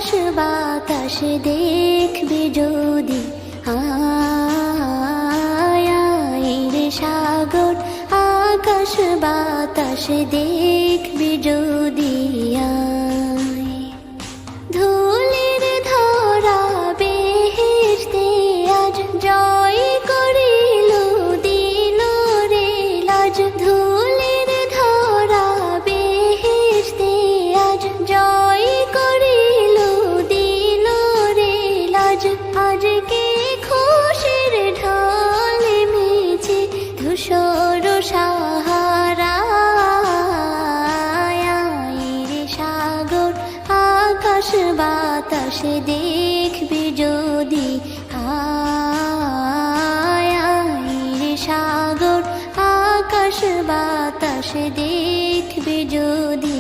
আকাশ বাতাস দেখবি যদি, আয় রে সাগর আকাশ বাতাস দেখবি যদি, আয় ধুলির ধরা বেহেশতে আজ জয় করিল দিল রে লাজ, ধুলির ধরা বেহেশতে আজ জয় করিল দিল রে লাজ। আজকে খুশির ঢল মেছে ধূসর সাহারা, রে সাগর আকাশ বাতাস দেখবি যদি, আয় রে সাগর আকাশ বাতাস দেখবি যদি।